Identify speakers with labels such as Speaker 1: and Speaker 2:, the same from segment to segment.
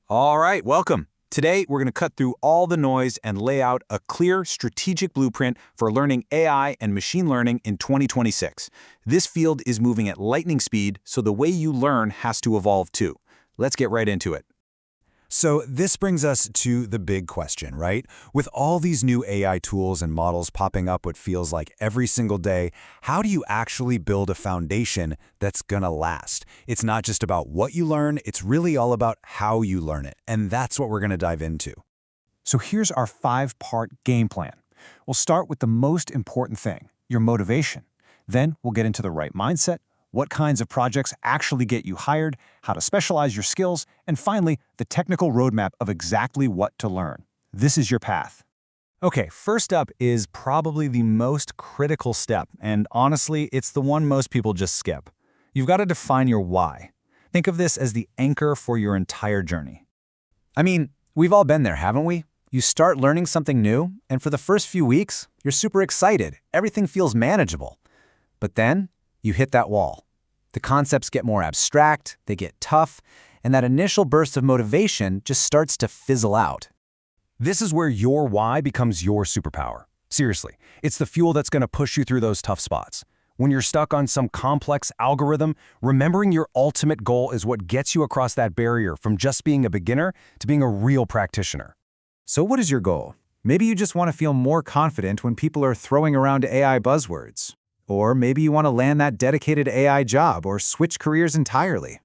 Speaker 1: All right, welcome. Today, we're going to cut through all the noise and lay out a clear strategic blueprint for learning AI and machine learning in 2026. This field is moving at lightning speed, so the way you learn has to evolve too. Let's get right into it.
Speaker 2: So this brings us to the big question, right? With all these new AI tools and models popping up what feels like every single day, how do you actually build a foundation that's gonna last? It's not just about what you learn, it's really all about how you learn it. And that's what we're gonna dive into.
Speaker 3: So here's our 5-part game plan. We'll start with the most important thing, your motivation. Then we'll get into the right mindset, what kinds of projects actually get you hired, how to specialize your skills, and finally, the technical roadmap of exactly what to learn. This is your path.
Speaker 1: Okay, first up is probably the most critical step, and honestly, it's the one most people just skip. You've got to define your why. Think of this as the anchor for your entire journey.
Speaker 2: I mean, we've all been there, haven't we? You start learning something new, and for the first few weeks, you're super excited. Everything feels manageable. But then, you hit that wall. The concepts get more abstract, they get tough, and that initial burst of motivation just starts to fizzle out.
Speaker 4: This is where your why becomes your superpower. Seriously, it's the fuel that's going to push you through those tough spots. When you're stuck on some complex algorithm, remembering your ultimate goal is what gets you across that barrier from just being a beginner to being a real practitioner.
Speaker 3: So what is your goal? Maybe you just want to feel more confident when people are throwing around AI buzzwords. Or maybe you want to land that dedicated AI job or switch careers entirely.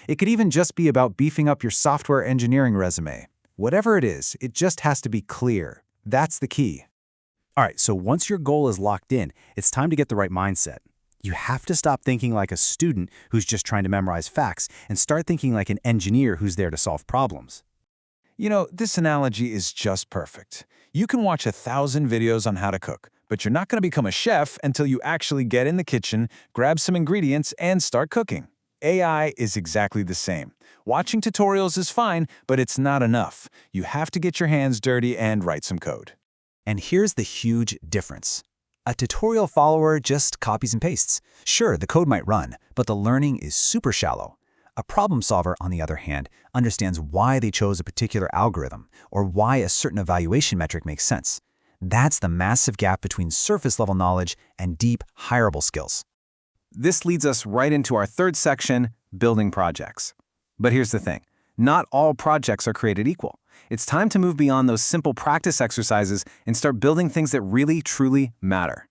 Speaker 3: It could even just be about beefing up your software engineering resume. Whatever it is, it just has to be clear. That's the key.
Speaker 4: All right, so once your goal is locked in, it's time to get the right mindset. You have to stop thinking like a student who's just trying to memorize facts and start thinking like an engineer who's there to solve problems.
Speaker 3: You know, this analogy is just perfect. You can watch 1,000 videos on how to cook, but you're not going to become a chef until you actually get in the kitchen, grab some ingredients, and start cooking. AI is exactly the same. Watching tutorials is fine, but it's not enough. You have to get your hands dirty and write some code.
Speaker 2: And here's the huge difference. A tutorial follower just copies and pastes. Sure, the code might run, but the learning is super shallow. A problem solver, on the other hand, understands why they chose a particular algorithm or why a certain evaluation metric makes sense. That's the massive gap between surface-level knowledge and deep, hireable skills.
Speaker 3: This leads us right into our third section, building projects. But here's the thing. Not all projects are created equal. It's time to move beyond those simple practice exercises and start building things that really, truly matter.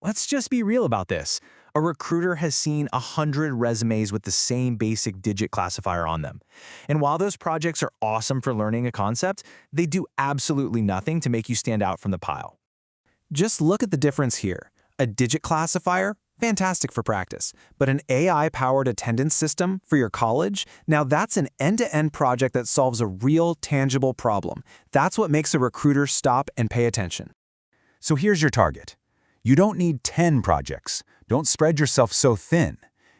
Speaker 3: Let's just be real about this. A recruiter has seen 100 resumes with the same basic digit classifier on them. And while those projects are awesome for learning a concept, they do absolutely nothing to make you stand out from the pile. Just look at the difference here. A digit classifier? Fantastic for practice. But an AI-powered attendance system for your college? Now that's an end-to-end project that solves a real, tangible problem. That's what makes a recruiter stop and pay attention.
Speaker 2: So here's your target. You don't need 10 projects. Don't spread yourself so thin.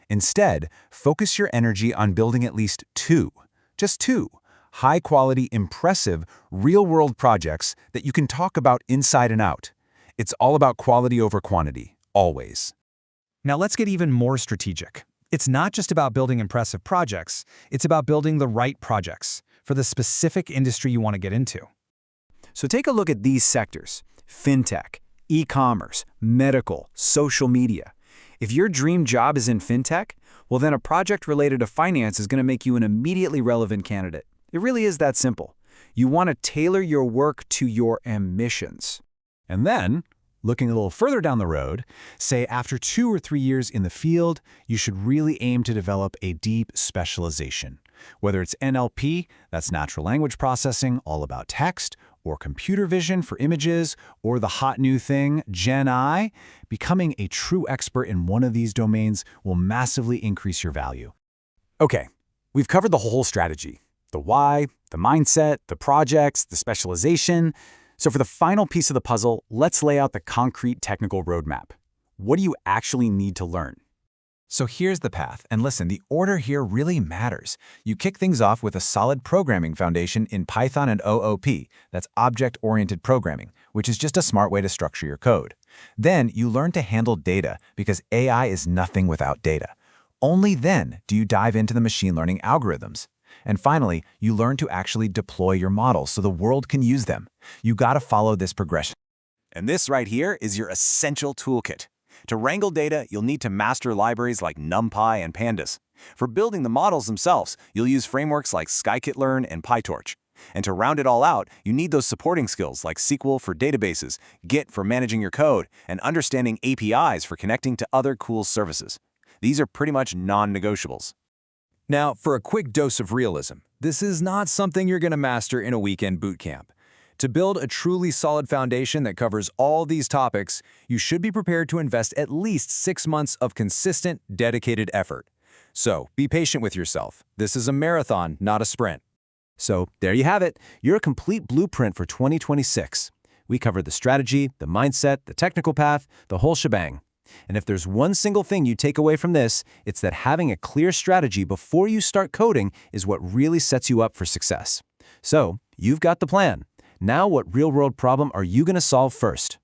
Speaker 2: Instead, focus your energy on building at least 2. Just 2. High-quality, impressive, real-world projects that you can talk about inside and out. It's all about quality over quantity, always.
Speaker 3: Now let's get even more strategic. It's not just about building impressive projects, it's about building the right projects for the specific industry you want to get into.
Speaker 2: So take a look at these sectors: fintech, e-commerce, medical, social media. If your dream job is in fintech, well then a project related to finance is going to make you an immediately relevant candidate. It really is that simple. You want to tailor your work to your ambitions. And then, looking a little further down the road, say after 2 or 3 years in the field, you should really aim to develop a deep specialization. Whether it's NLP, that's natural language processing, all about text, or computer vision for images, or the hot new thing, Gen AI, becoming a true expert in one of these domains will massively increase your value. Okay, we've covered the whole strategy. The why, the mindset, the projects, the specialization. So for the final piece of the puzzle, let's lay out the concrete technical roadmap. What do you actually need to learn?
Speaker 3: So here's the path, and listen, the order here really matters. You kick things off with a solid programming foundation in Python and OOP, that's object-oriented programming, which is just a smart way to structure your code. Then you learn to handle data, because AI is nothing without data. Only then do you dive into the machine learning algorithms.
Speaker 1: And finally, you learn to actually deploy your models so the world can use them. You gotta follow this progression. And this right here is your essential toolkit. To wrangle data, you'll need to master libraries like NumPy and Pandas. For building the models themselves, you'll use frameworks like scikit-learn and PyTorch. And to round it all out, you need those supporting skills like SQL for databases, Git for managing your code, and understanding APIs for connecting to other cool services. These are pretty much non-negotiables.
Speaker 2: Now, for a quick dose of realism, this is not something you're going to master in a weekend boot camp. To build a truly solid foundation that covers all these topics, you should be prepared to invest at least 6 months of consistent, dedicated effort. So, be patient with yourself. This is a marathon, not a sprint.
Speaker 1: So, there you have it. You're a complete blueprint for 2026. We covered the strategy, the mindset, the technical path, the whole shebang. And if there's one single thing you take away from this, it's that having a clear strategy before you start coding is what really sets you up for success. So, you've got the plan. Now, what real-world problem are you going to solve first?